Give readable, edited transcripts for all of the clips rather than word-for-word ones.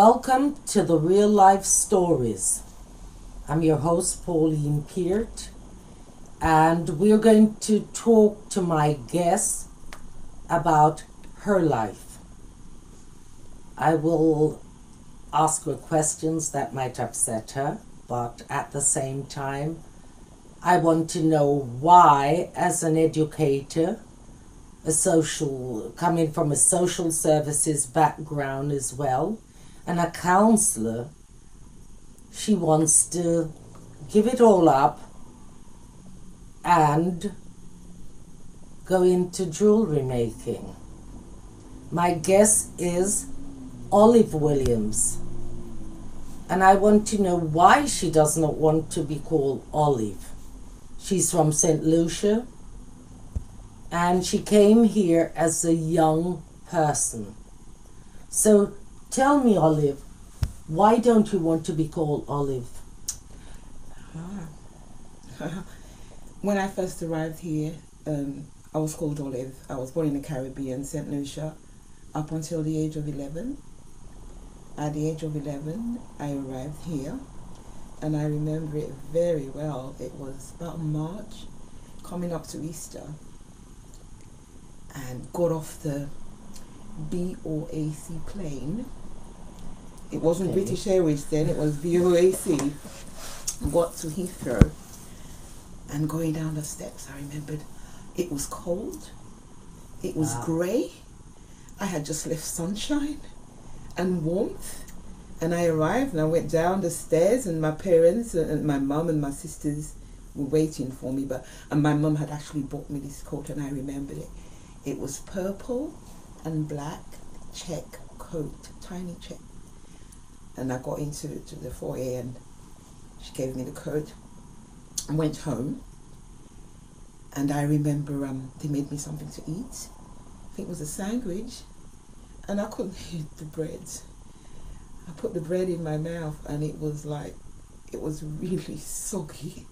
Welcome to the Real Life Stories. I'm your host, Pauline Peart, and we're going to talk to my guest about her life. I will ask her questions that might upset her, but at the same time, I want to know why, as an educator, coming from a social services background as well, and a counselor, she wants to give it all up and go into jewelry making. My guest is Olive Williams, and I want to know why she does not want to be called Olive. She's from St. Lucia, and she came here as a young person. So tell me, Olive, why don't you want to be called Olive? When I first arrived here, I was called Olive. I was born in the Caribbean, St. Lucia, up until the age of 11. At the age of 11, I arrived here, and I remember it very well. It was about March, coming up to Easter, and got off the BOAC plane. It wasn't Okay. British Airways then, it was BOAC. Got to Heathrow, and going down the steps, I remembered it was cold, it was grey. I had just left sunshine and warmth, and I arrived and I went down the stairs, and my parents and my mum and my sisters were waiting for me, and my mum had actually bought me this coat, and I remembered it. It was purple and black check coat, tiny check. And I got into the foyer, and she gave me the coat and went home. And I remember they made me something to eat. I think it was a sandwich, and I couldn't eat the bread. I put the bread in my mouth, and it was really soggy.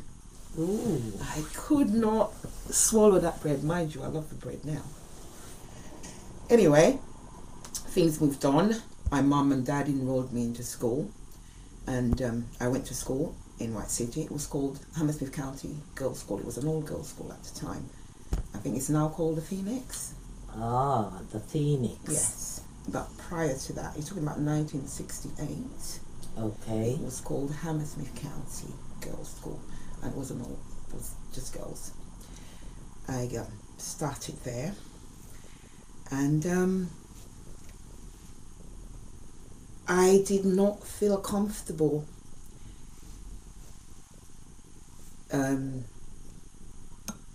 Ooh. I could not swallow that bread. Mind you, I love the bread now. Anyway, things moved on. My mum and dad enrolled me into school, and I went to school in White City. It was called Hammersmith County Girls' School. It was an all-girls school at the time. I think it's now called the Phoenix. Ah, the Phoenix. Yes, but prior to that, you're talking about 1968. Okay. It was called Hammersmith County Girls' School, and it was just girls. I started there, and I did not feel comfortable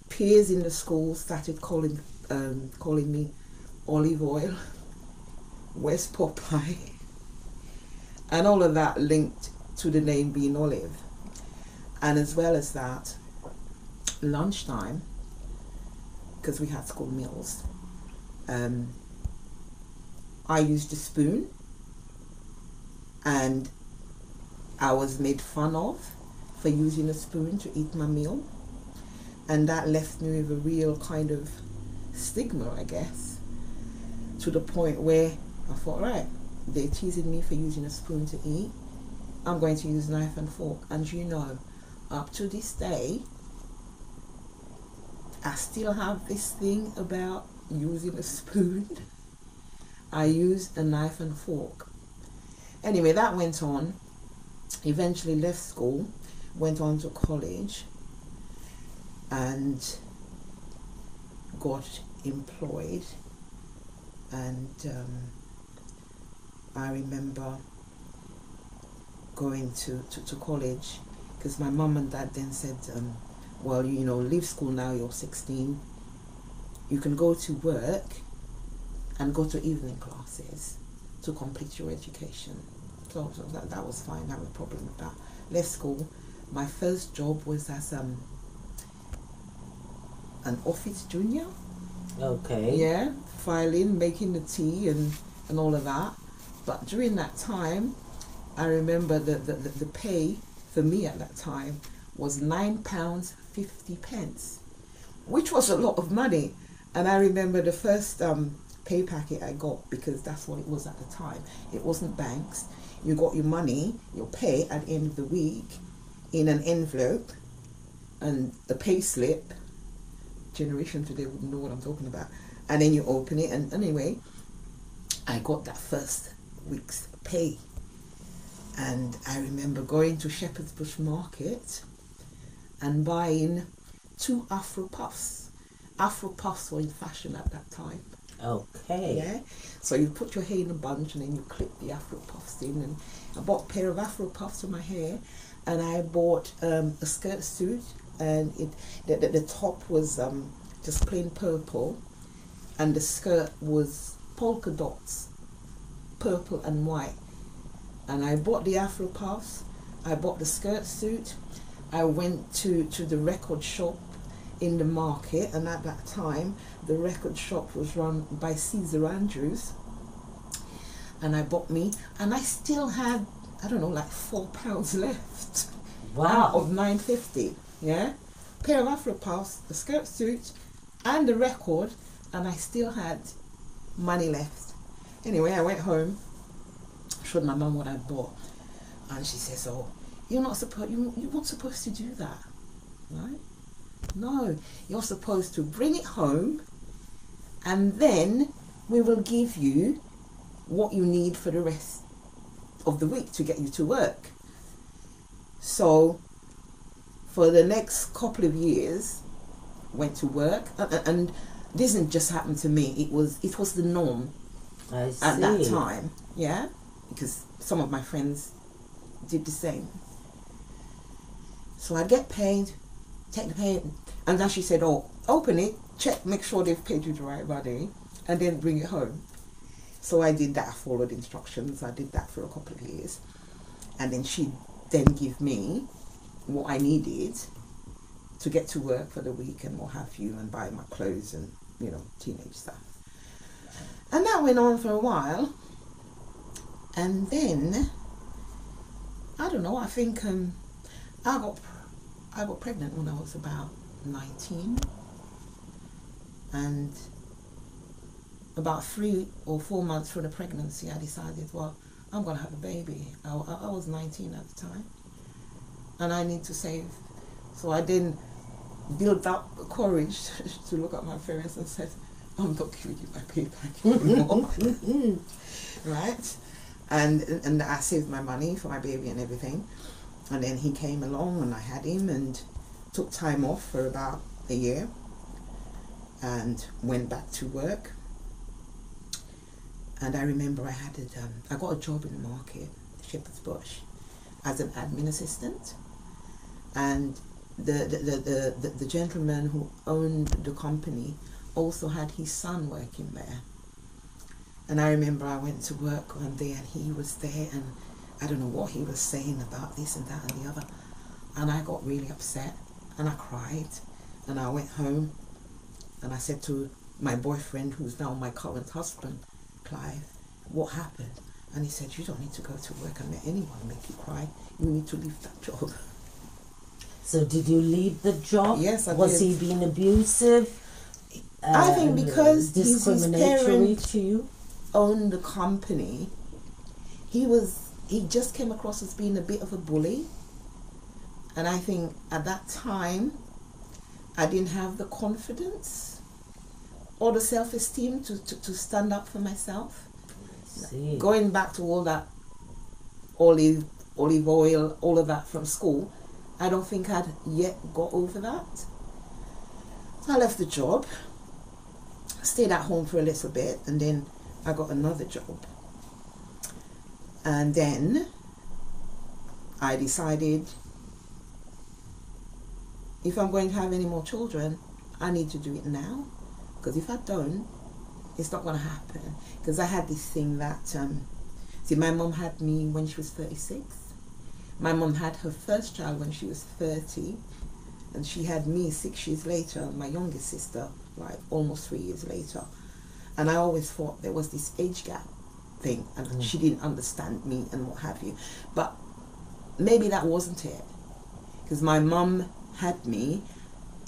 peers in the school started calling me Olive Oil, West Popeye, and all of that linked to the name being Olive. And as well as that, lunchtime, because we had school meals, I used a spoon, and I was made fun of for using a spoon to eat my meal, and that left me with a real kind of stigma, I guess, to the point where I thought, right, they're teasing me for using a spoon to eat, I'm going to use knife and fork. And you know, up to this day, I still have this thing about using a spoon. I use a knife and fork. Anyway, that went on. Eventually left school, went on to college, and got employed. And I remember going to college, because my mum and dad then said, well, you know, leave school now, you're 16, you can go to work and go to evening classes to complete your education. So that was fine, I had no problem with that. Left school. My first job was as an office junior. Okay. Yeah, filing, making the tea and all of that. But during that time, I remember the pay for me at that time was £9.50, which was a lot of money. And I remember the first pay packet I got, because that's what it was at the time. It wasn't banks. You got your money, your pay at the end of the week in an envelope, and the pay slip. Generation today wouldn't know what I'm talking about. And then you open it, and anyway, I got that first week's pay. And I remember going to Shepherd's Bush Market and buying 2 Afro Puffs. Afro Puffs were in fashion at that time. Okay. Yeah. So you put your hair in a bunch and then you clip the Afro Puffs in. And I bought a pair of Afro Puffs for my hair, and I bought a skirt suit, and the top was just plain purple, and the skirt was polka dots, purple and white. And I bought the Afro Puffs, I bought the skirt suit, I went to the record shop in the market, and at that time the record shop was run by Caesar Andrews, and I bought me, and I still had, I don't know, like £4 left. Wow. Out of £9.50, yeah? Pair of Afro Puffs, the skirt suit, and the record, and I still had money left. Anyway, I went home, showed my mum what I bought, and she says, "Oh, you're not supposed, you weren't supposed to do that, right? No, you're supposed to bring it home, and then we will give you what you need for the rest of the week to get you to work." So for the next couple of years, went to work, and this didn't just happen to me. It was the norm at that time, yeah, because some of my friends did the same. So I'd get paid, take the pay, and then she said, "Oh, open it, check, make sure they've paid you the right money, and then bring it home." So I did that. I followed instructions. I did that for a couple of years, and then she'd then give me what I needed to get to work for the week and what have you, and buy my clothes and, you know, teenage stuff. And that went on for a while, and then I don't know, I think I got pregnant when I was about 19, and about 3 or 4 months through the pregnancy I decided, well, I'm going to have a baby. I was 19 at the time, and I need to save. So I then built up the courage to look at my parents and said, "I'm not giving you my payback anymore." Right? And I saved my money for my baby and everything. And then he came along, and I had him, and took time off for about a year, and went back to work. And I remember I got a job in the market, Shepherd's Bush, as an admin assistant. And the gentleman who owned the company also had his son working there. And I remember I went to work one day, and he was there, and I don't know what he was saying about this and that and the other. And I got really upset, and I cried, and I went home, and I said to my boyfriend, who's now my current husband, Clive, "What happened?" And he said, "You don't need to go to work and let anyone make you cry. You need to leave that job." So did you leave the job? Yes, I did. Was he being abusive? I think because his parents to you owned the company, he just came across as being a bit of a bully. And I think at that time, I didn't have the confidence or the self-esteem to stand up for myself. See. Going back to all that olive oil, all of that from school, I don't think I'd yet got over that. So I left the job, stayed at home for a little bit, and then I got another job. And then I decided, if I'm going to have any more children, I need to do it now. Because if I don't, it's not going to happen. Because I had this thing that, my mum had me when she was 36. My mum had her first child when she was 30. And she had me 6 years later, my youngest sister, like almost 3 years later. And I always thought there was this age gap thing, and she didn't understand me and what have you. But maybe that wasn't it. Because my mum had me,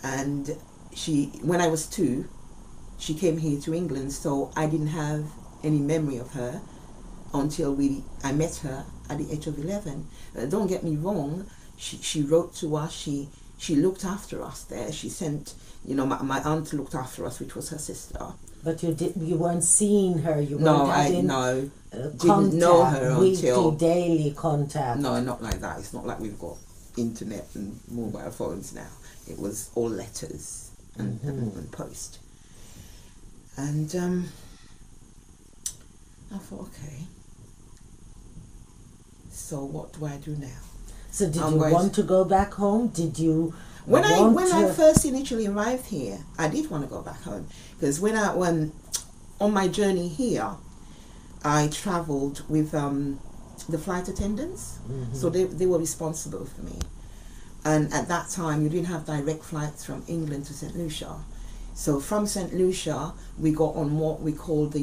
and when I was 2, she came here to England, so I didn't have any memory of her until I met her at the age of 11. Don't get me wrong, she wrote to us, she looked after us there. She sent, my aunt looked after us, which was her sister. But you weren't seeing her. You No, weren't having didn't know her weekly, until daily contact. No, not like that. It's not like we've got internet and mobile phones now. It was all letters and post. And I thought, okay, so what do I do now? So did you want to go back home? Did you? When I first initially arrived here, I did want to go back home, because when on my journey here, I travelled with the flight attendants, so they were responsible for me. And at that time, you didn't have direct flights from England to St. Lucia. So from St. Lucia, we got on what we call the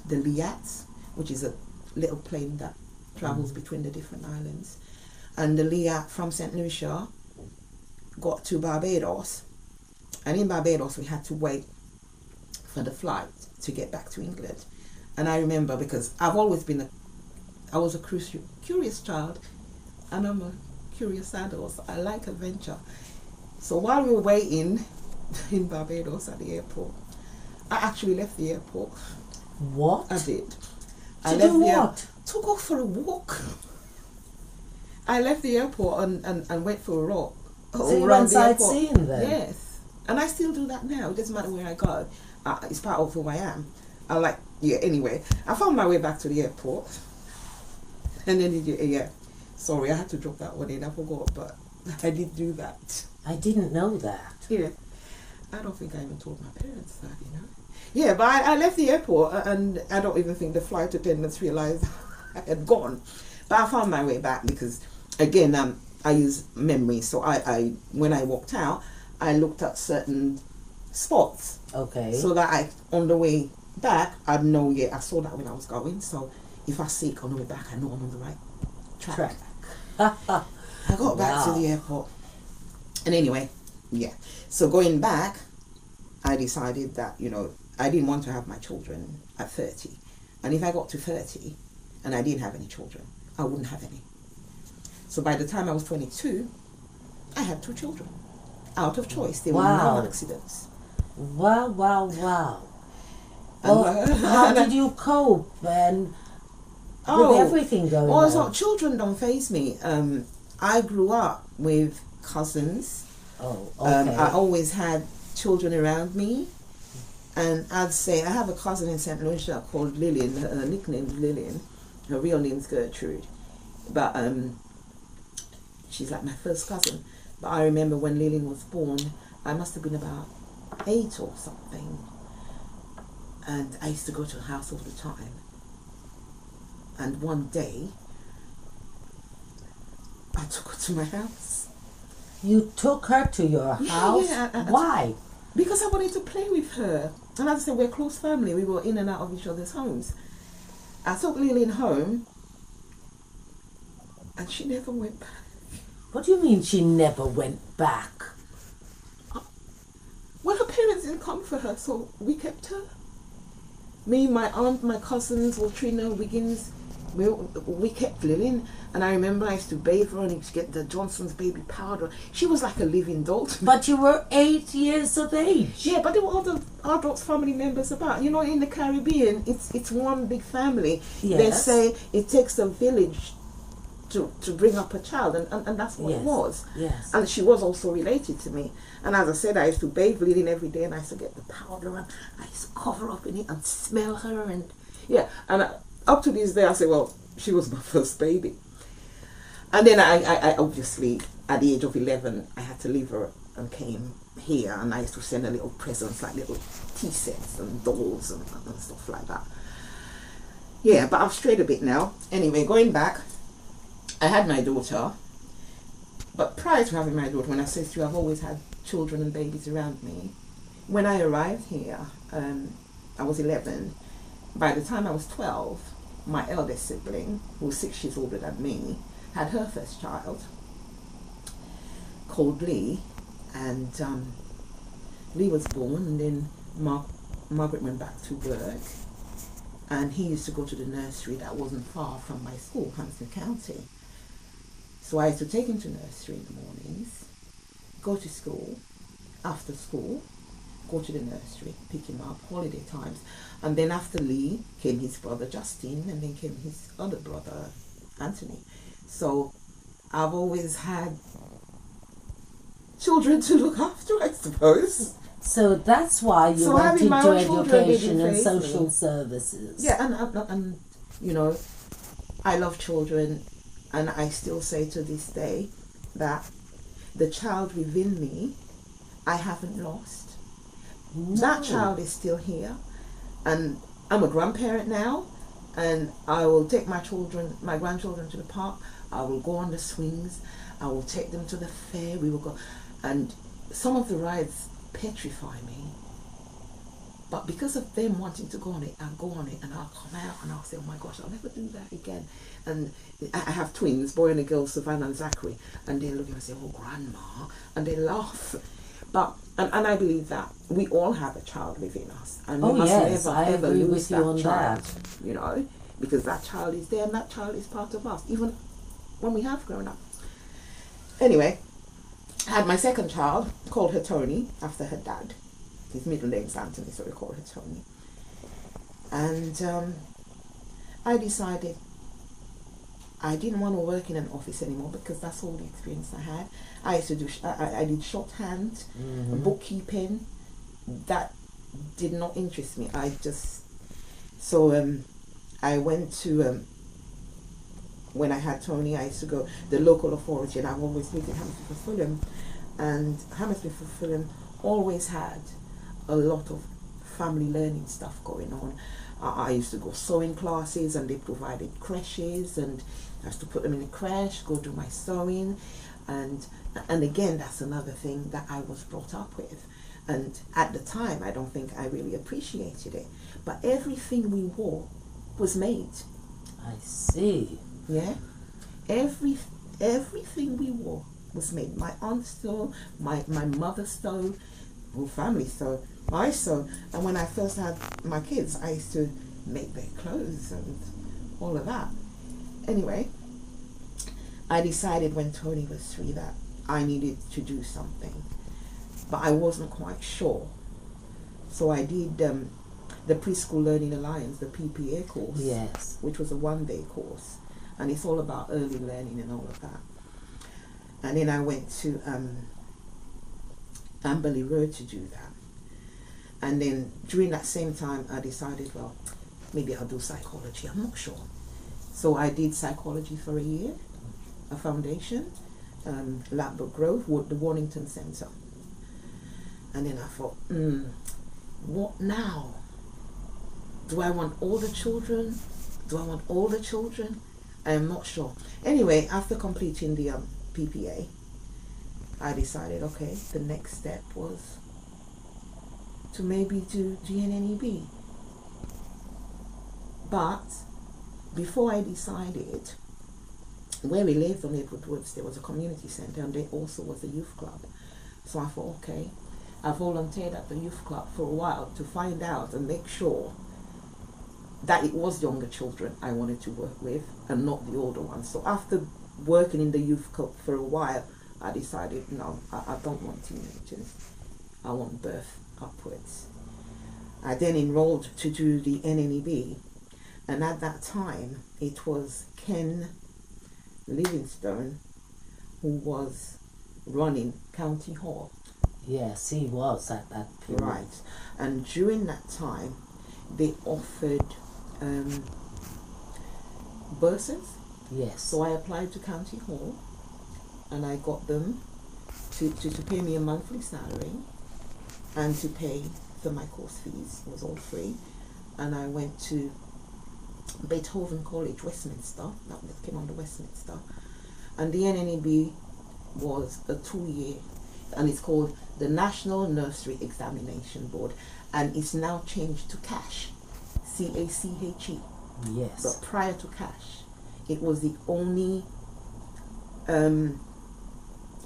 Liats, which is a little plane that travels between the different islands. And the Liat from St. Lucia got to Barbados. And in Barbados, we had to wait for the flight to get back to England. And I remember, because I've always been I was a curious child, and I'm a curious adult. I like adventure. So while we were waiting in Barbados at the airport, I actually left the airport. What? I did. To do what? To go for a walk. I left the airport and went for a walk. So you went sightseeing then? Yes. And I still do that now. It doesn't matter where I go. It's part of who I am. Anyway, I found my way back to the airport. And then, sorry, I had to drop that one in. I forgot, but I did do that. I didn't know that. Yeah. I don't think I even told my parents that, Yeah, but I left the airport, and I don't even think the flight attendants realized I had gone. But I found my way back because, again, I use memory. So I when I walked out, I looked at certain spots. Okay. So that on the way back, I'd know, I saw that when I was going. So if I see it on the way back, I know I'm on the right track. I got back to the airport. And anyway, so going back, I decided that, I didn't want to have my children at 30. And if I got to 30 and I didn't have any children, I wouldn't have any. So by the time I was 22, I had 2 children. Out of choice. They were no accidents. Wow. Well, how did you cope with everything going on? So children don't faze me. I grew up with cousins. Oh, okay. I always had children around me. And I'd say I have a cousin in St. Lucia called Lillian. Her nickname is Lillian. Her real name's Gertrude. But she's like my first cousin. But I remember when Lillian was born, I must have been about 8 or something. And I used to go to her house all the time. And one day, I took her to my house. You took her to your house? Yeah. Why? Because I wanted to play with her. And as I said, we're a close family. We were in and out of each other's homes. I took Lillian home, and she never went back. What do you mean she never went back? Well, her parents didn't come for her, so we kept her. Me, my aunt, my cousins, Trina, Wiggins, we kept Lillian. And I remember I used to bathe her and I used to get the Johnson's baby powder. She was like a living doll to me. But you were 8 years of age. Yeah, but there were other adults, family members about. In the Caribbean, it's one big family. Yes. They say it takes a village to bring up a child, and that's what it was. Yes. And she was also related to me. And as I said, I used to bathe Lillian every day, and I used to get the powder, and I used to cover up in it and smell her, and up to this day, I say, well, she was my first baby. And then I obviously, at the age of 11, I had to leave her and came here, and I used to send her little presents, like little tea sets and dolls and stuff like that. Yeah, but I've strayed a bit now. Anyway, going back, I had my daughter, but prior to having my daughter, when I said to you, I've always had children and babies around me. When I arrived here, I was 11. By the time I was 12, my eldest sibling, who was 6 years older than me, had her first child, called Lee, and Lee was born, and then Mark Margaret went back to work, and he used to go to the nursery that wasn't far from my school, Hampton County. So I used to take him to nursery in the mornings, go to school, after school, go to the nursery, pick him up, holiday times. And then after Lee came his brother Justin, and then came his other brother Anthony. So I've always had children to look after, I suppose. So that's why you went into education and social services. Yeah, and you know, I love children, and I still say to this day that the child within me, I haven't lost. No. That child is still here, and I'm a grandparent now, and I will take my grandchildren to the park. I will go on the swings. I will take them to the fair. We will go, and some of the rides petrify me, but because of them wanting to go on it, I'll go on it, and I'll come out and I'll say, oh my gosh, I'll never do that again. And I have twins, boy and a girl, Savannah and Zachary, and they look at me and say, oh grandma, and they laugh. But and I believe that we all have a child within us, and we must never ever lose that child, you know, because that child is there, and that child is part of us, even when we have grown up. Anyway, I had my second child, called her Tony, after her dad. His middle name's Anthony, so we call her Tony. And I decided I didn't want to work in an office anymore, because that's all the experience I had. I used to do, I did shorthand, bookkeeping. That did not interest me. I went to, when I had Tony, I used to go the local authority, and I've always lived in Hammersmith for Fulham, and Hammersmith for Fulham always had a lot of family learning stuff going on. I used to go sewing classes, and they provided creches, and I used to put them in a creche, go do my sewing, and again, that's another thing that I was brought up with. And at the time, I don't think I really appreciated it, but everything we wore was made. I see. Yeah, everything we wore was made. My aunt sewed, my mother sewed, whole family sewed, I sewed. And when I first had my kids, I used to make their clothes and all of that. Anyway, I decided when Tony was 3 that I needed to do something, but I wasn't quite sure. So I did the Preschool Learning Alliance, the PPA course, yes, which was a 1-day course, and it's all about early learning and all of that. And then I went to Amberley Road to do that. And then during that same time, I decided, well, maybe I'll do psychology. I'm not sure. So I did psychology for a year, a foundation, Ladbroke Grove, the Warrington Centre. And then I thought, what now? Do I want all the children? Do I want all the children? I am not sure. Anyway, after completing the PPA, I decided, okay, the next step was to maybe do GNNEB. But before I decided, where we lived on Edward Woods, there was a community centre, and there also was a youth club. So I thought, okay, I volunteered at the youth club for a while to find out and make sure that it was younger children I wanted to work with and not the older ones. So after working in the youth club for a while, I decided, no, I don't want teenagers. I want birth upwards. I then enrolled to do the NNEB, and at that time it was Ken Livingstone who was running County Hall. Yes, he was at that period. Right, and during that time they offered bursaries. Yes. So I applied to County Hall, and I got them to pay me a monthly salary and to pay for my course fees. It was all free. And I went to Beethoven College, Westminster. That came under Westminster. And the NNEB was a 2-year, and it's called the National Nursery Examination Board, and it's now changed to CACHE, C-A-C-H-E. Yes. But prior to CACHE, it was the only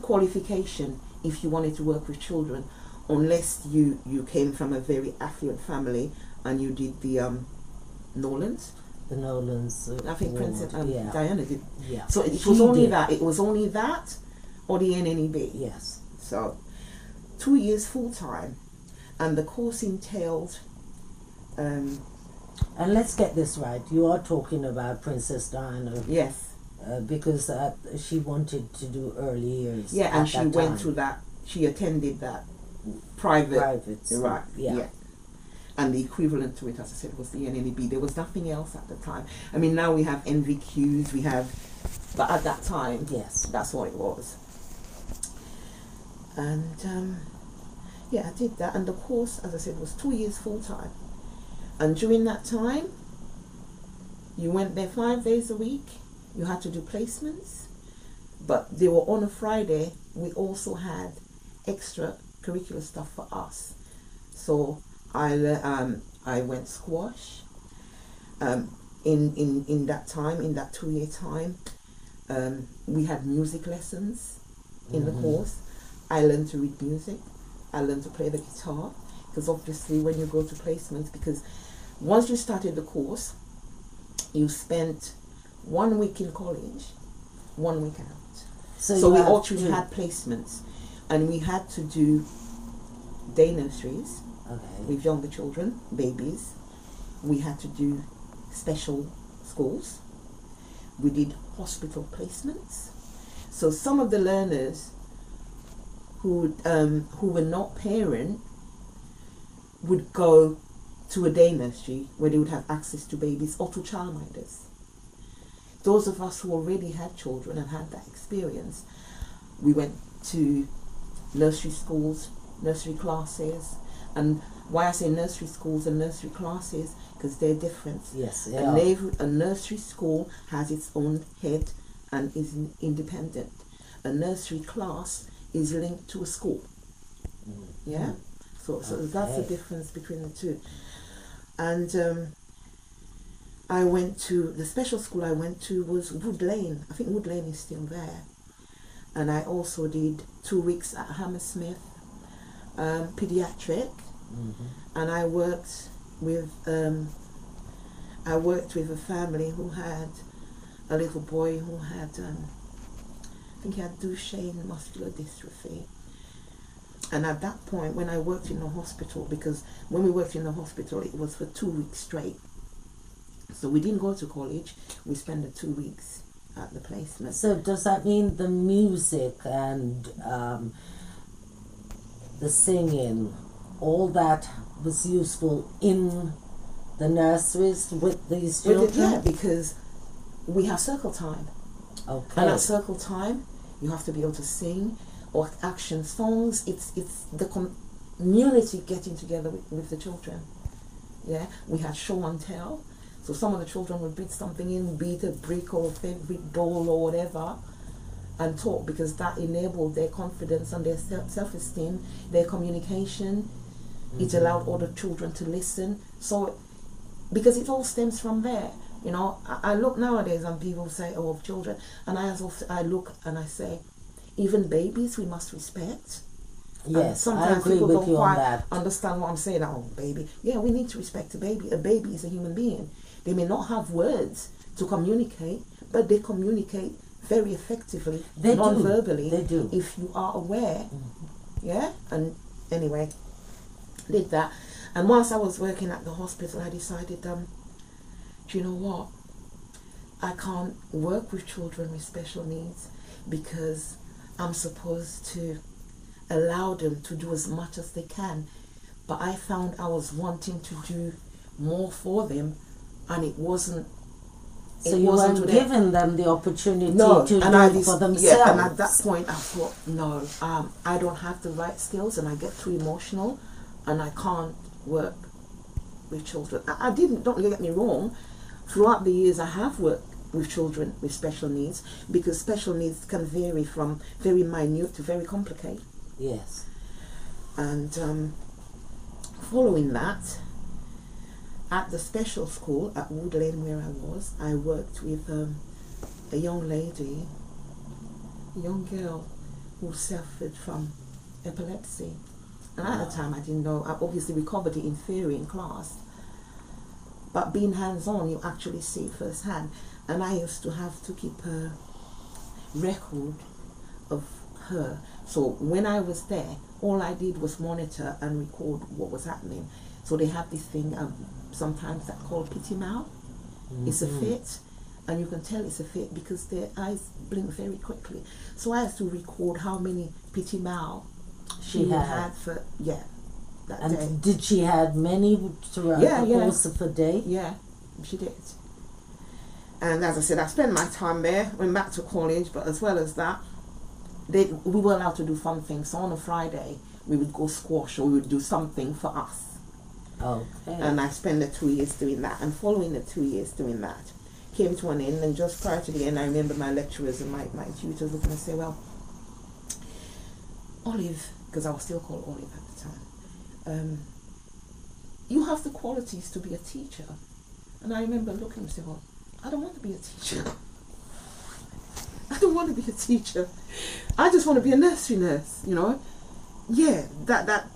qualification if you wanted to work with children unless you came from a very affluent family and you did the Nolans. The Nolans. I think Princess yeah. Diana did. Yeah. So it She was only did. that. It was only that or the NNEB. Yes. So 2 years full time, and the course entailed. And let's get this right. You are talking about Princess Diana. Yes. Because she wanted to do early years. Yeah, and she went time. through that. She attended that private. Right. Yeah. And the equivalent to it, as I said, was the NNEB. There was nothing else at the time. I mean, now we have NVQs, but at that time, yes, that's what it was. And I did that. And the course, as I said, was 2 years full time. And during that time, you went there 5 days a week. You had to do placements, but they were on a Friday. We also had extra curricular stuff for us. So I went squash. In that time, in that 2 year time, we had music lessons in the course. I learned to read music. I learned to play the guitar, because obviously when you go to placements, because once you started the course, you spent 1 week in college, 1 week out. So we actually had placements, and we had to do day nurseries with younger children, babies. We had to do special schools. We did hospital placements. So some of the learners who were not parent would go to a day nursery where they would have access to babies, or to childminders. Those of us who already had children and had that experience, we went to nursery schools, nursery classes. And why I say nursery schools and nursery classes, because they're different. Yes, they are. are. A nursery school has its own head and is independent. A nursery class is linked to a school. Yeah? So that's the difference between the two. And I went to, the special school I went to was Wood Lane. I think Wood Lane is still there. And I also did 2 weeks at Hammersmith, pediatric. And I worked with a family who had a little boy who had, I think he had Duchenne muscular dystrophy. And at that point, when I worked in the hospital, because when we worked in the hospital, it was for 2 weeks straight. So we didn't go to college. We spent the 2 weeks at the placement. So does that mean the music and the singing, all that was useful in the nurseries with these children? Yeah, because we have circle time. Okay. And at circle time, you have to be able to sing or action songs. It's the community getting together with the children. Yeah, we had show and tell. So some of the children would beat something in, beat a brick or a favorite doll or whatever, and talk, because that enabled their confidence and their self-esteem, their communication. It allowed other children to listen. So, because it all stems from there. You know, I look nowadays and people say, oh, children, and I look and I say, even babies we must respect. Yes, sometimes I agree people with don't you on quite that. understand what I'm saying. Oh, baby. Yeah, we need to respect a baby. A baby is a human being. They may not have words to communicate, but they communicate very effectively, non-verbally. They do. If you are aware. Yeah? And anyway, did that. And whilst I was working at the hospital, I decided, do you know what? I can't work with children with special needs, because I'm supposed to allow them to do as much as they can. But I found I was wanting to do more for them, and it wasn't. So you weren't giving them the opportunity to do it for themselves. Yeah, and at that point I thought, no, I don't have the right skills, and I get too emotional, and I can't work with children. I didn't, don't get me wrong, throughout the years I have worked with children with special needs, because special needs can vary from very minute to very complicated. Yes. And following that, at the special school at Wood Lane where I worked with a young lady, a young girl who suffered from epilepsy, And at the time I didn't know. Obviously we covered it in theory in class. But being hands-on, you actually see it firsthand. And I used to have to keep a record of her. So when I was there, all I did was monitor and record what was happening. So they have this thing sometimes that called pity mouth. It's a fit, and you can tell it's a fit because their eyes blink very quickly. So I have to record how many pity mouth she had for that and day. Did she had many throughout the course of the day? Yeah, she did. And as I said, I spent my time there, went back to college, but as well as that, we were allowed to do fun things. So on a Friday, we would go squash or we would do something for us. Okay. And I spent the 2 years doing that. And following the 2 years doing that, came to an end. And just prior to the end, I remember my lecturers and my tutors looking and say, well, Olive, because I was still called Olive at the time, you have the qualities to be a teacher. And I remember looking and saying, well, I don't want to be a teacher. I don't want to be a teacher. I just want to be a nursery nurse, you know. Yeah, that.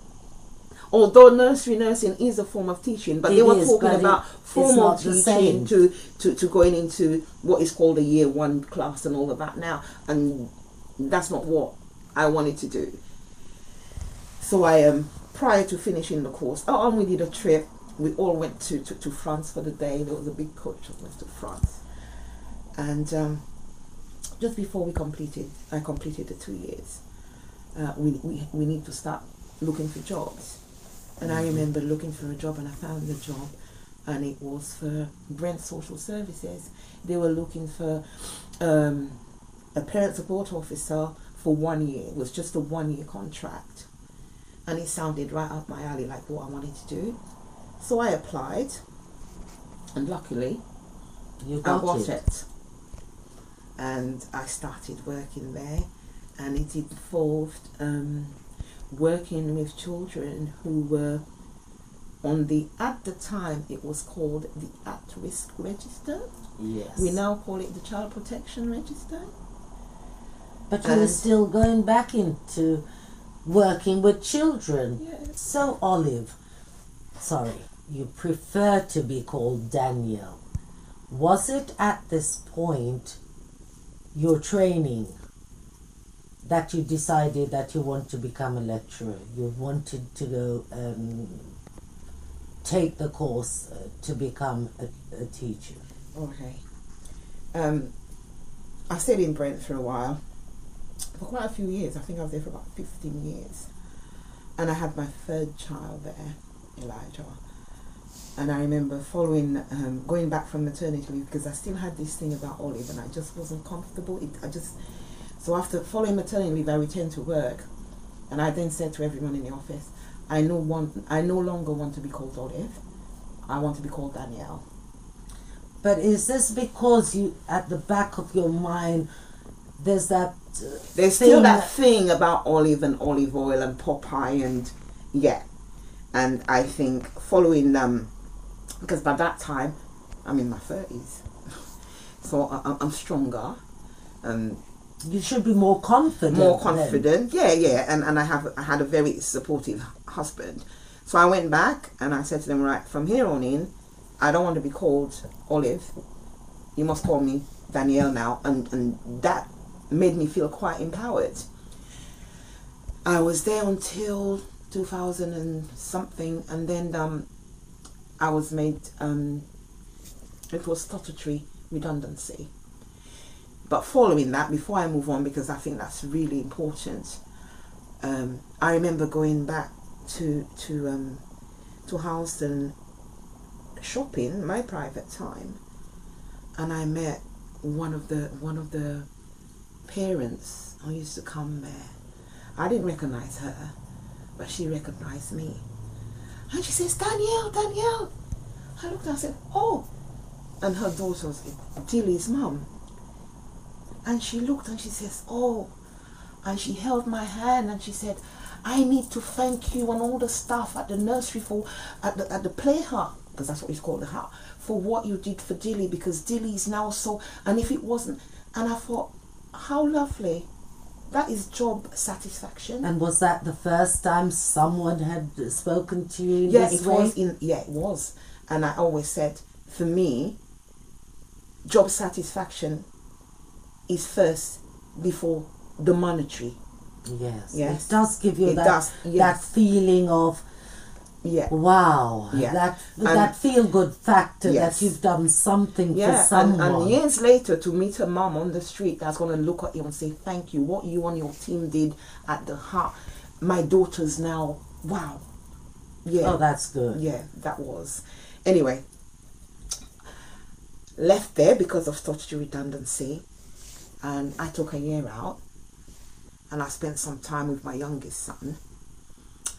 Although nursery nursing is a form of teaching, but they were talking about formal teaching to going into what is called a year one class and all of that now. And that's not what I wanted to do. So I prior to finishing the course, we did a trip. We all went to France for the day. There was a big coach that went to France. And just before I completed the 2 years, we need to start looking for jobs. And I remember looking for a job, and I found a job, and it was for Brent Social Services. They were looking for a parent support officer for 1 year. It was just a 1 year contract. And it sounded right up my alley, like what I wanted to do. So I applied, and luckily, I got it. And I started working there, and it involved working with children who were on at the time it was called the at-risk register. Yes. We now call it the child protection register. But you were still going back into working with children. Yes. So Olive, you prefer to be called Danielle. Was it at this point your training that you decided that you want to become a lecturer? You wanted to go take the course to become a teacher? Okay. I stayed in Brent for a while, for quite a few years. I think I was there for about 15 years. And I had my third child there, Elijah. And I remember going back from maternity leave, because I still had this thing about Olive and I just wasn't comfortable. So after following maternity leave, I returned to work, and I then said to everyone in the office, I no longer want to be called Olive. I want to be called Danielle. But is this because you, at the back of your mind, there's that there's still that thing about olive and olive oil and Popeye and and I think following because by that time I'm in my 30s, so I'm stronger. You should be more confident. And I had a very supportive husband. So I went back and I said to them, right, from here on in, I don't want to be called Olive. You must call me Danielle now. And that made me feel quite empowered. I was there until 2000 and something, and then I was made, it was statutory redundancy. But following that, before I move on, because I think that's really important, I remember going back to Hossain shopping, my private time, and I met one of the parents who used to come there. I didn't recognize her, but she recognized me, and she says, Danielle. I looked and I said, oh, and her daughter was Dilly's mum. And she looked and she says, oh, and she held my hand and she said, I need to thank you and all the staff at the nursery at the play hut, because that's what it's called, the hut, for what you did for Dilly, because Dilly is now so, and if it wasn't, and I thought, how lovely That is job satisfaction. And was that the first time someone had spoken to you in this way? It was. And I always said, for me, job satisfaction is first before the monetary. Yes. Yes. It does give you that yes. feeling of, wow, that feel-good factor that you've done something for someone. And years later, to meet a mum on the street that's going to look at you and say, thank you, what you and your team did at the heart. My daughter's now, wow. Yeah. Oh, that's good. Yeah, that was. Anyway, left there because of statutory redundancy, and I took a year out, and I spent some time with my youngest son.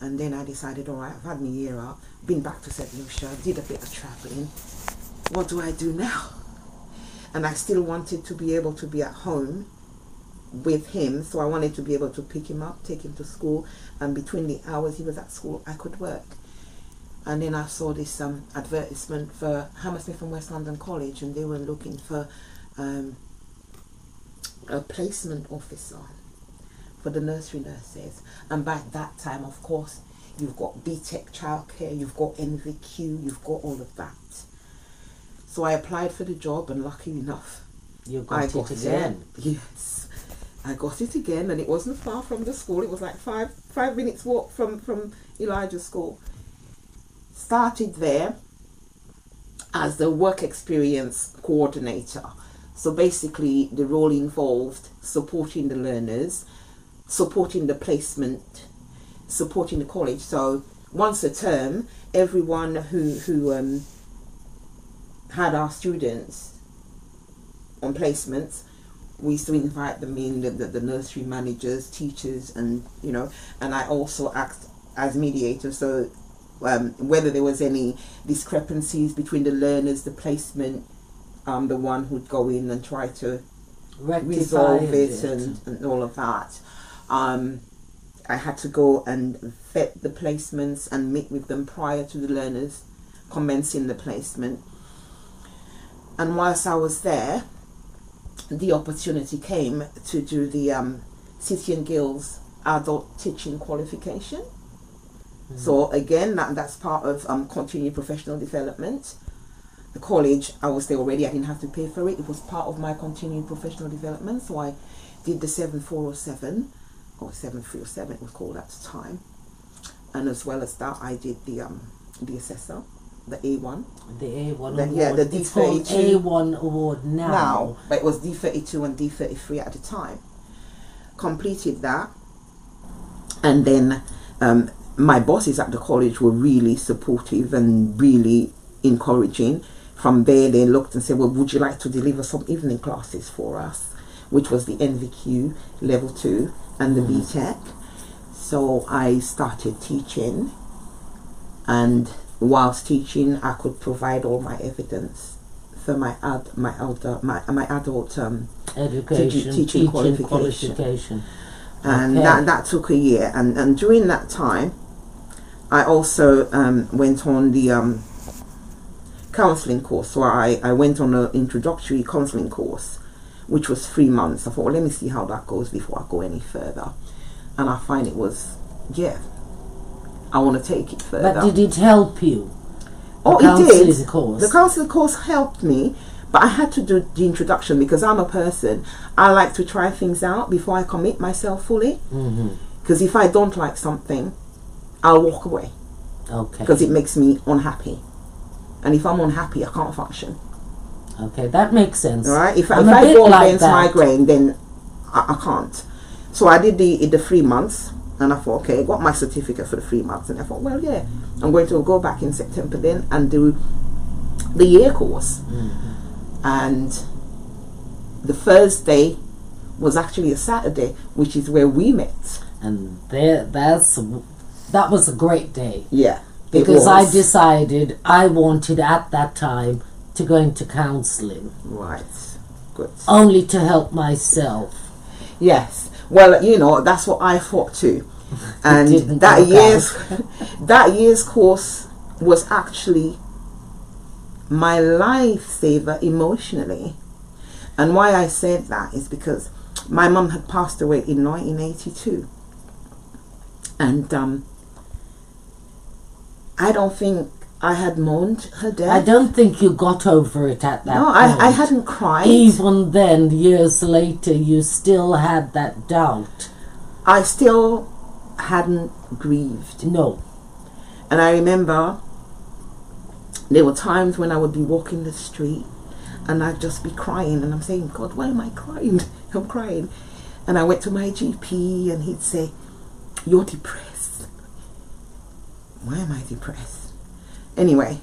And then I decided, all right, I've had my year out, been back to St. Lucia, did a bit of traveling. What do I do now? And I still wanted to be able to be at home with him, so I wanted to be able to pick him up, take him to school, and between the hours he was at school, I could work. And then I saw this advertisement for Hammersmith and West London College, and they were looking for a placement officer for the nursery nurses. And by that time, of course, you've got BTEC childcare, you've got NVQ, you've got all of that. So I applied for the job, and lucky enough, I got it again. Yes, I got it again, and it wasn't far from the school. It was like five minutes walk from Elijah's school. Started there as the work experience coordinator. So basically, the role involved supporting the learners, supporting the placement, supporting the college. So once a term, everyone who had our students on placements, we used to invite them in, the nursery managers, teachers, and and I also act as mediator. So whether there was any discrepancies between the learners, the placement, the one who'd go in and try to resolve it and all of that. I had to go and vet the placements and meet with them prior to the learners commencing the placement. And whilst I was there, the opportunity came to do the City and Guilds adult teaching qualification. Mm-hmm. So again, that's part of continuing professional development. The college, I was there already, I didn't have to pay for it. It was part of my continuing professional development. So I did the 7407, or 7307 it was called at the time. And as well as that, I did the assessor, the A1. The A1 award. The D32. It's called A1 award now. But it was D32 and D33 at the time. Completed that. And then my bosses at the college were really supportive and really encouraging. From there, they looked and said, well, would you like to deliver some evening classes for us? Which was the NVQ level 2 and the BTEC. So I started teaching, and whilst teaching, I could provide all my evidence for my adult education, teaching qualification. And okay. that took a year. And during that time, I also went on the counselling course. So I went on an introductory counselling course, which was 3 months. I thought, well, let me see how that goes before I go any further. And I find it was, I want to take it further. But did it help you? Oh, it did. Course. The counselling course helped me, but I had to do the introduction because I'm a person. I like to try things out before I commit myself fully. Because if I don't like something, I'll walk away. Okay. Because it makes me unhappy. And if I'm unhappy, I can't function. Okay, that makes sense. All right? If I go against my grain, then I can't. So I did the 3 months, and I thought, okay, I got my certificate for the 3 months, and I thought, well, I'm going to go back in September then and do the year course. And the first day was actually a Saturday, which is where we met. And that was a great day. Yeah. Because I decided I wanted at that time to go into counselling. Right. Good. Only to help myself. Yes. Well, that's what I thought too. And that year's course was actually my lifesaver emotionally. And why I said that is because my mum had passed away in 1982. And I don't think I had mourned her death. I don't think you got over it at that No, point. I hadn't cried. Even then, years later, you still had that doubt. I still hadn't grieved. No. And I remember there were times when I would be walking the street and I'd just be crying, and I'm saying, God, why am I crying? I'm crying. And I went to my GP and he'd say, you're depressed. Why am I depressed? Anyway,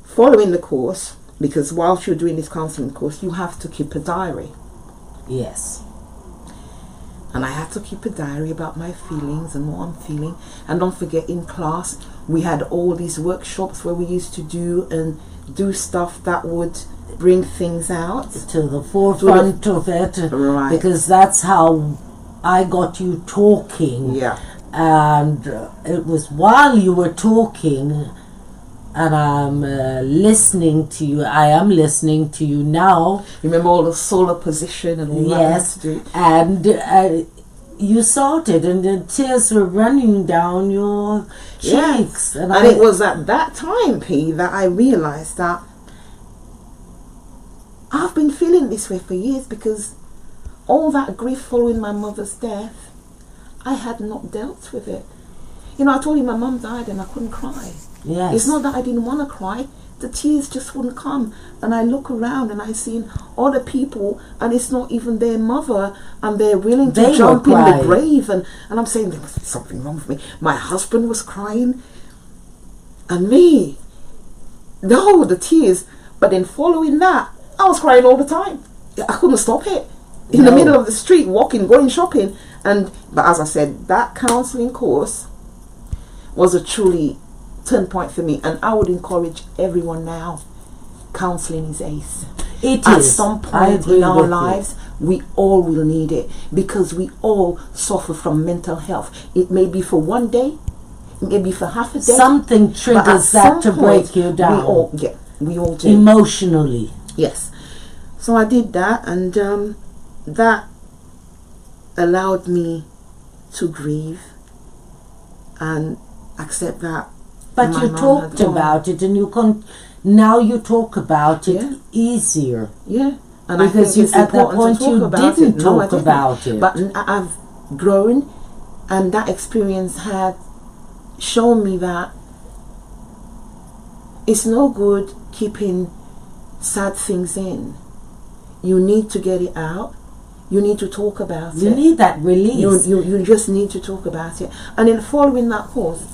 following the course, because whilst you're doing this counselling course, you have to keep a diary. Yes. And I had to keep a diary about my feelings and what I'm feeling. And don't forget, in class, we had all these workshops where we used to do stuff that would bring things out to the forefront of it. Right. Because that's how I got you talking. Yeah. And it was while you were talking, and I'm listening to you. I am listening to you now. Remember all the solar position and all yes, that? Yes. And you started, and the tears were running down your cheeks. Yeah. And it was at that time, P, that I realised that I've been feeling this way for years, because all that grief following my mother's death, I had not dealt with it. You know, I told you my mum died and I couldn't cry. Yes. It's not that I didn't want to cry. The tears just wouldn't come. And I look around and I see other people, and it's not even their mother, and they're willing to jump in the grave. And I'm saying, there was something wrong with me. My husband was crying. And me. No, the tears. But then following that, I was crying all the time. I couldn't stop it. In the middle of the street, walking, going shopping. But as I said, that counselling course was a truly turn point for me, and I would encourage everyone now. Counselling is ace. At some point in our lives, we all will need it, because we all suffer from mental health. It may be for one day, it may be for half a day. Something triggers that to break you down. We all do. Emotionally. Yes. So I did that, and that allowed me to grieve and accept that. But you talked about it, and now you talk about it easier. Yeah. And because I think at that point you didn't talk about it. But I've grown, and that experience had shown me that it's no good keeping sad things in. You need to get it out. You need to talk about it. You need that release. You just need to talk about it. And in following that course,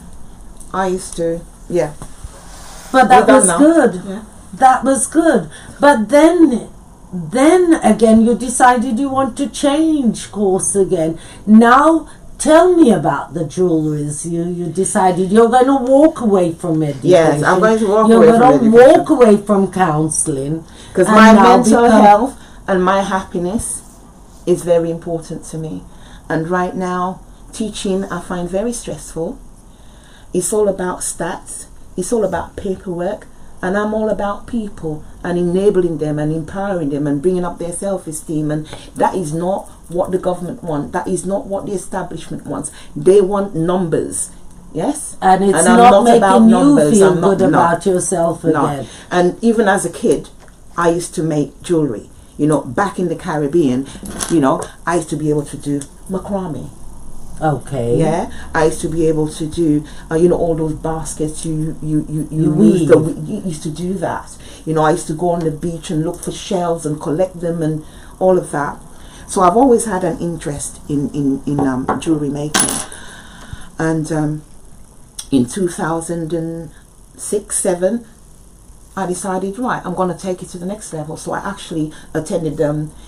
I used to, But that was good. Yeah. That was good. But then again, you decided you want to change course again. Now, tell me about the jewelries. You decided you're going to walk away from education. Yes, I'm going to walk away from education. education. You're going to walk away from counselling. Because my mental health and my happiness is very important to me. And right now, teaching I find very stressful. It's all about stats. It's all about paperwork. And I'm all about people and enabling them and empowering them and bringing up their self-esteem. And that is not what the government wants. That is not what the establishment wants. They want numbers. Yes? And it's not making you feel good about yourself again. And even as a kid, I used to make jewelry. You know, back in the Caribbean, I used to be able to do macrame. Okay. Yeah, I used to be able to do, all those baskets you weave. You used to do that. I used to go on the beach and look for shells and collect them and all of that. So I've always had an interest in jewelry making. And in 2006-07, I decided, right, I'm going to take it to the next level. So I actually attended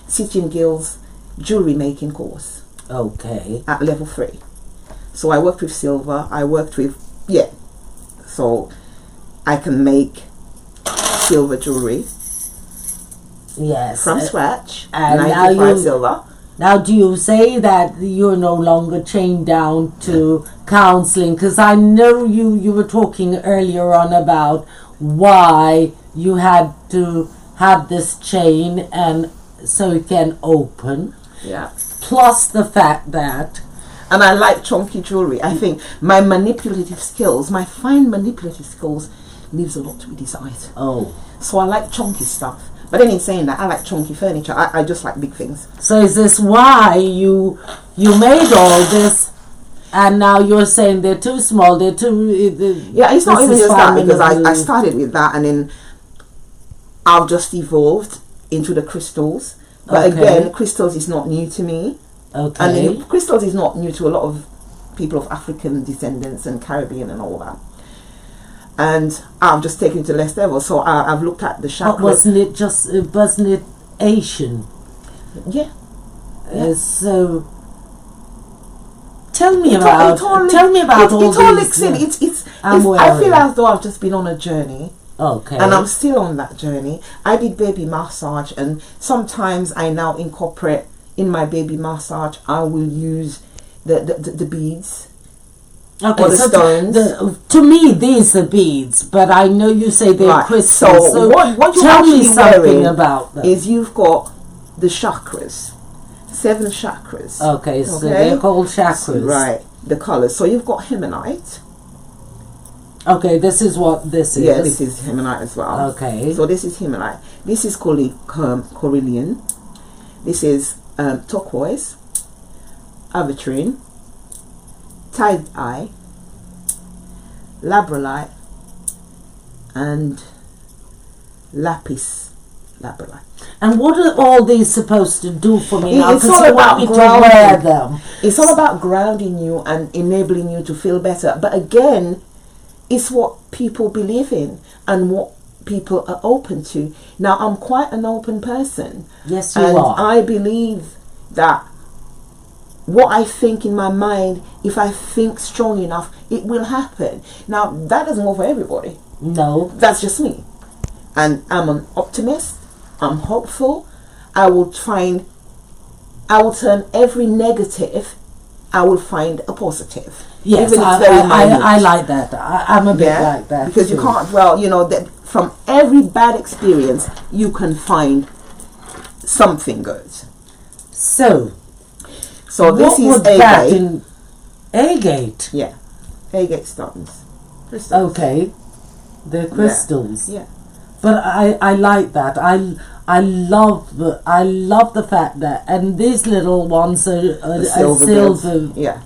City and Guild's jewelry making course. Okay. At level 3. So I worked with silver. I worked with, so I can make silver jewelry. Yes. From scratch. And 95 silver. Now, do you say that you're no longer chained down to counselling? Because I know you were talking earlier on about why you had to have this chain and so it can open. Yeah. Plus the fact that... And I like chunky jewelry. I think my manipulative skills, my fine manipulative skills, leaves a lot to be desired. Oh. So I like chunky stuff. But then in saying that, I like chunky furniture. I just like big things. So is this why you made all this, and now you're saying they're too small, they're too... Yeah, it's not even just that, because I started with that, and then I've just evolved into the crystals. But again, crystals is not new to me. Okay. And crystals is not new to a lot of people of African descendants and Caribbean and all that. And I've just taken it to the next level. So I've looked at the chakra. But wasn't it Asian? Yeah. So tell me about all these. It all links in. I feel as though I've just been on a journey. Okay. And I'm still on that journey. I did baby massage, and sometimes I now incorporate in my baby massage, I will use the beads. Okay, or the stones. To me, these are beads, but I know you say they're crystals. So what you tell me actually something wearing about them. is you've got the chakras, 7 chakras. Okay, so they're called chakras. Right, the colours. So you've got hemonite. Okay, this is what this is. Yeah, this is hemonite as well. Okay. So this is hemonite. This is coryllian. This is turquoise, aventurine, tide eye, labradorite, and lapis lazuli. And what are all these supposed to do for me now? It's all about to wear them. It's all about grounding you and enabling you to feel better. But again, it's what people believe in and what people are open to. Now, I'm quite an open person. Yes, you are. I believe that what I think in my mind, if I think strong enough, it will happen. Now, that doesn't go for everybody. No. That's just me. And I'm an optimist. I'm hopeful. I will turn every negative, I will find a positive. Yes, even if it's very minute. I like that. I'm a bit like that. Because too. you can't, that from every bad experience, you can find something good. So this is agate. Agate? Yeah. Agate stones. Crystals. Okay. They're crystals. Yeah. But I like that. I love the fact that, and these little ones are silver. Yeah.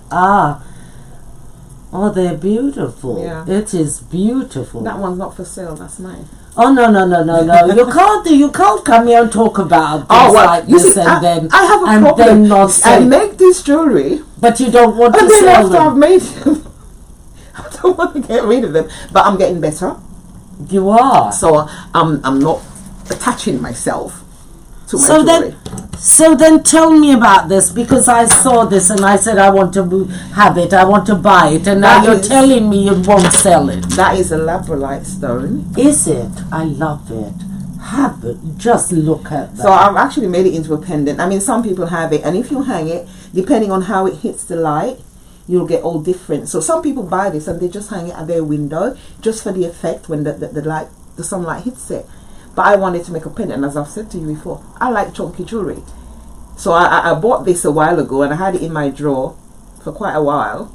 Oh, they're beautiful. Yeah. It is beautiful. That one's not for sale. That's mine. Oh no! You can't come here and talk about things like this and then I have a problem. Then not say, I make this jewelry, but you don't want to then sell after them. I've made them, I don't want to get rid of them. But I'm getting better. You are. So I'm not attaching myself to my jewelry. So then tell me about this, because I saw this and I said I want to have it, I want to buy it, and now you're telling me you won't sell it. That is a labradorite stone. Is it? I love it. Have it. Just look at that. So I've actually made it into a pendant. I mean, some people have it, and if you hang it, depending on how it hits the light, you'll get all different. So some people buy this and they just hang it at their window just for the effect when the sunlight hits it. But I wanted to make a pendant, and as I've said to you before, I like chunky jewelry. So I bought this a while ago, and I had it in my drawer for quite a while.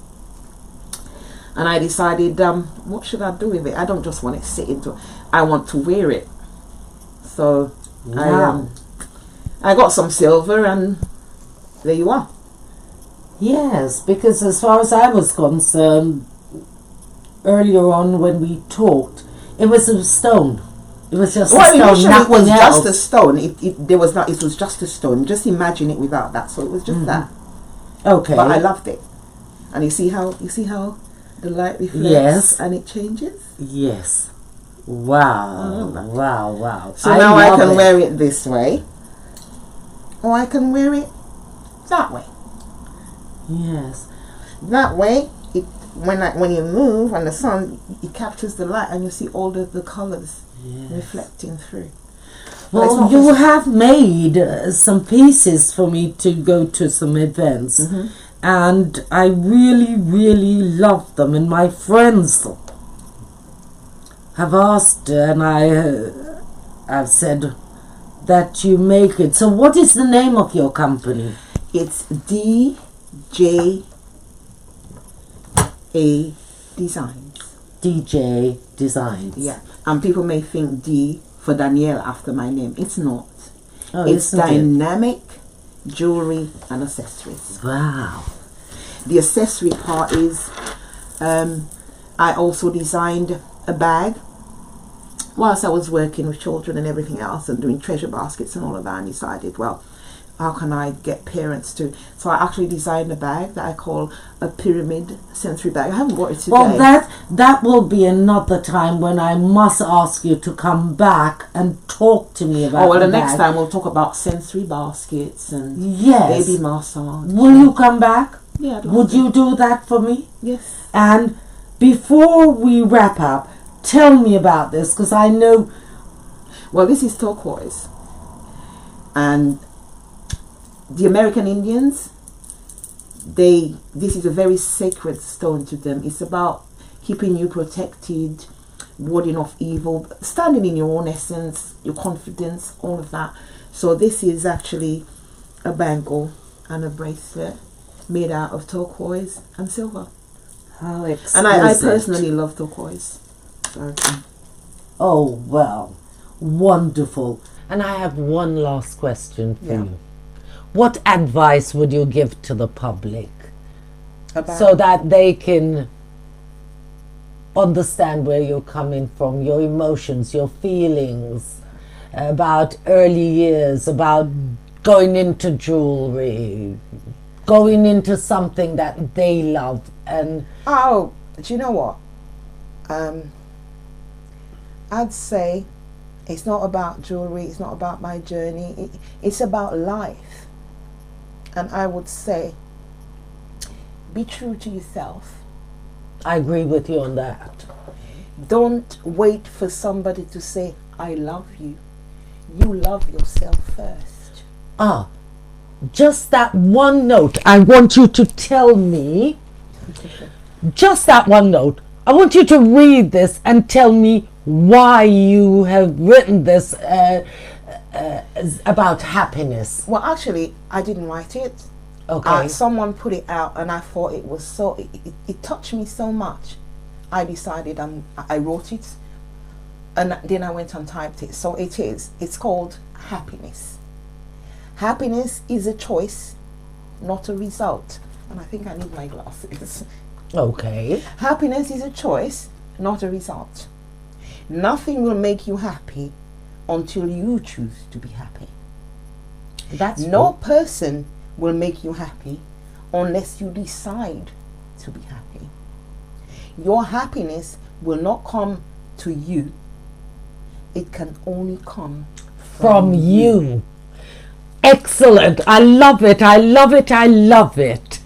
And I decided, what should I do with it? I don't just want it sitting. I want to wear it. So I got some silver, and there you are. Yes, because as far as I was concerned, earlier on when we talked, it was a stone. It was just a stone, nothing else. It was just a stone. It was just a stone. Just imagine it without that. So it was just that. Okay. But I loved it. And you see how the light reflects, yes, and it changes? Yes. Wow. Wow. So now I can wear it this way. Or I can wear it that way. Yes. That way, when you move and the sun, it captures the light, and you see all the colours reflecting through. Well, you have made some pieces for me to go to some events, and I really, really love them. And my friends have asked, and I've said that you make it. So, what is the name of your company? It's DJ Designs. DJ Designs. Yeah. And people may think D for Danielle after my name. It's not. Oh, It's isn't it? dynamic jewelry and accessories. Wow. The accessory part is I also designed a bag whilst I was working with children and everything else and doing treasure baskets and all of that, and decided, well, how can I get parents to... So I actually designed a bag that I call a pyramid sensory bag. I haven't got it today. Well, that will be another time when I must ask you to come back and talk to me about the bag. next time we'll talk about sensory baskets and Yes. baby massage. Will you come back? Yeah. Would you do that for me? Yes. And before we wrap up, tell me about this, because I know... Well, this is turquoise. And the American Indians, this is a very sacred stone to them. It's about keeping you protected, warding off evil, standing in your own essence, your confidence, all of that. So this is actually a bangle and a bracelet made out of turquoise and silver. How exquisite. And I personally love turquoise. Okay. Oh, well, wonderful. And I have one last question for you. What advice would you give to the public so that they can understand where you're coming from, your emotions, your feelings, about early years, about going into jewelry, going into something that they love? And oh, do you know what? I'd say it's not about jewelry, it's not about my journey, it's about life. And I would say, be true to yourself. I agree with you on that. Don't wait for somebody to say, I love you. You love yourself first. Ah, just that one note. I want you to tell me, just that one note. I want you to read this and tell me why you have written this about happiness. Well, actually, I didn't write it. Okay. Someone put it out and I thought it was so, it touched me so much. I decided I wrote it and then I went and typed it. So it's called happiness. Happiness is a choice, not a result. And I think I need my glasses. Okay. Happiness is a choice, not a result. Nothing will make you happy until you choose to be happy. That's no person will make you happy unless you decide to be happy. Your happiness will not come to you. It can only come from you. Excellent. I love it. I love it. I love it.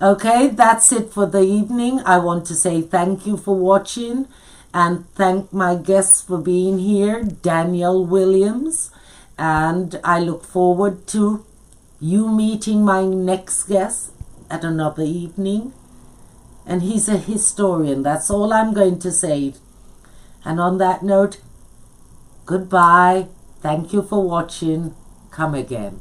Okay, that's it for the evening. I want to say thank you for watching and thank my guests for being here, Danielle Williams. And I look forward to you meeting my next guest at another evening. And he's a historian. That's all I'm going to say. And on that note, goodbye. Thank you for watching. Come again.